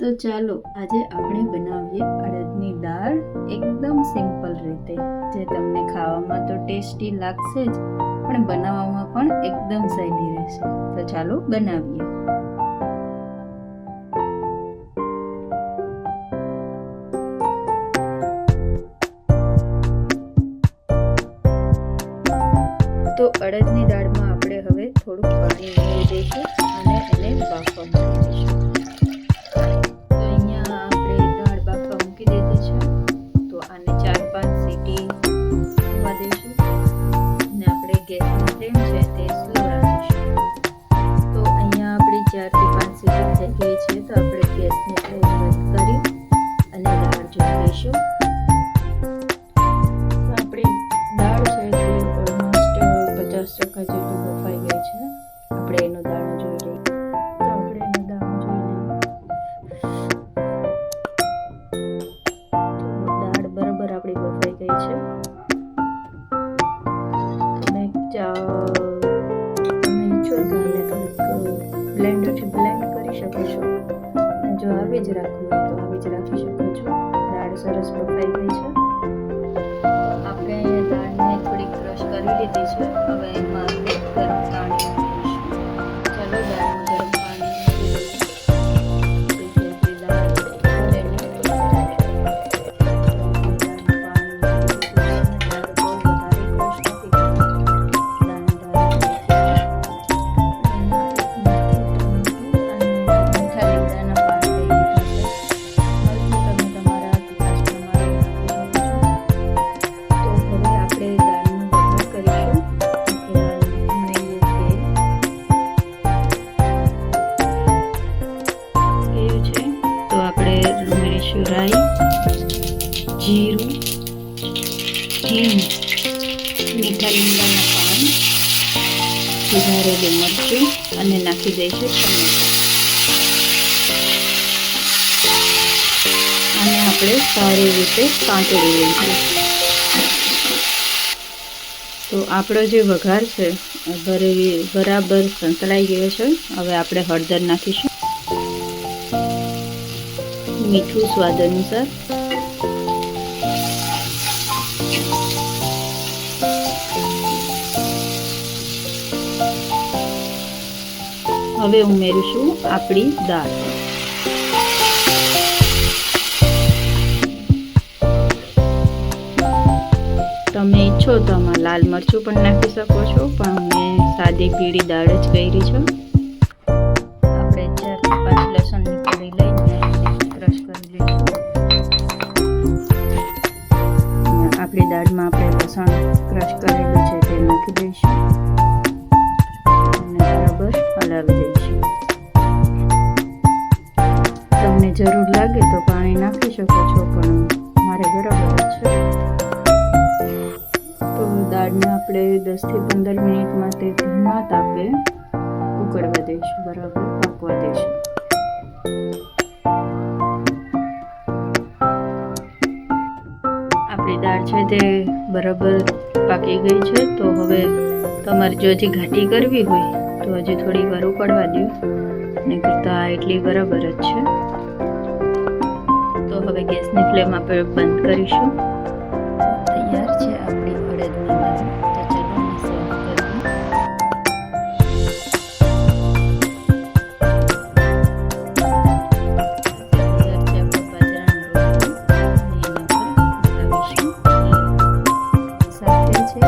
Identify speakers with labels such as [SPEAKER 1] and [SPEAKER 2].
[SPEAKER 1] તો ચાલો આજે આપણે બનાવીએ અડદની દાળ એકદમ સિમ્પલ રીતે, જે તમને ખાવામાં તો ટેસ્ટી લાગશે જ, પણ બનાવવામાં પણ એકદમ સહેલી રહેશે. તો ચાલો બનાવીએ. તો અડદની દાળમાં આપણે હવે થોડુંક પાણી ઉમેરી દઈશું અને એને બાફવા મૂકી દઈશું. તો અહીંયા આપણે દાળ બાફવા મૂકી દીધી છે. તો આને 4-5 સીટી થવા દઈશું અને આપણે ગેસની ફ્લેમ છે તે સ્લો રાખીશું. તો અહીંયા આપણી 4-5 સીટી થઈ ગઈ છે. તો આપણે ગેસની ફ્લેમ બંધ કરી અને દાળ જોઈ લઈશું. ટકા જેટલું બફાઈ ગઈ છે. આપણે એનો દાણો જોઈ લઈએ. તો આપણે એનો દાણો જોઈ લઈએ. દાળ બરાબર આપણી બફાઈ ગઈ છે. તમે ઈચ્છો તો આને થોડીક બ્લેન્ડરથી બ્લેન્ડ કરી શકો છો. જો આવી જ રાખવું હોય તો આવી જ રાખી શકો છો. દાળ સરસ બફાઈ ગઈ છે. આપણે દાળને થોડી ક્રશ કરી લીધી છે. હવે એમાં આપણે ગરમ પાણી ઉમેરીશું. ચાલો દાળમાં ગરમ પાણી રાઈ, જીરું, હિંગ, મીઠા લીમડાના પાન, સુધારેલું મરચું અને નાખી દઈશું ટમેટા. આને આપણે સારી રીતે સાંતળી લઈશું. તો આપણો જે વઘાર છે બરાબર સંતળાઈ ગયો છે. હવે આપણે હળદર નાખીશું, મીઠું સ્વાદ અનુસાર, હવે ઉમેરીશું આપણી દાળ. તમે ઈચ્છો તો આમાં લાલ મરચું પણ નાખી શકો છો, પણ મેં સાદી પીળી દાળ જ કરી છે. આપણે 4-5 લસણની કળી લઈને ક્રશ કરી લઈશું. આપણી દાળમાં આપણે લસણ ક્રશ કરેલું છે તે નાખી દઈશું અને બરાબર હલાવી દઈશું. તમને જરૂર લાગે તો પાણી નાખી શકો છો, પણ મારે બરાબર છે. તો દાળને આપણે 10-15 મિનિટ માટે ધીમા તાપે ઉકળવા દઈશું, બરાબર પાકવા દઈશું. આપણી દાળ છે તે બરાબર પાકી ગઈ છે. તો હવે તમારે જો હજી ઘાટી કરવી હોય તો હજી થોડી વાર ઉકળવા દો, નહીં કરતા એટલી બરાબર જ છે. તો હવે ગેસની ફ્લેમ આપણે બંધ કરીશું. તૈયાર છે આપણી અડદની દાળ. તો ચાલો એને સર્વ કરીએ. તૈયાર છે આપણો બાજરાનો રોટલો અને એના પર લગાવીશું. સાથે છે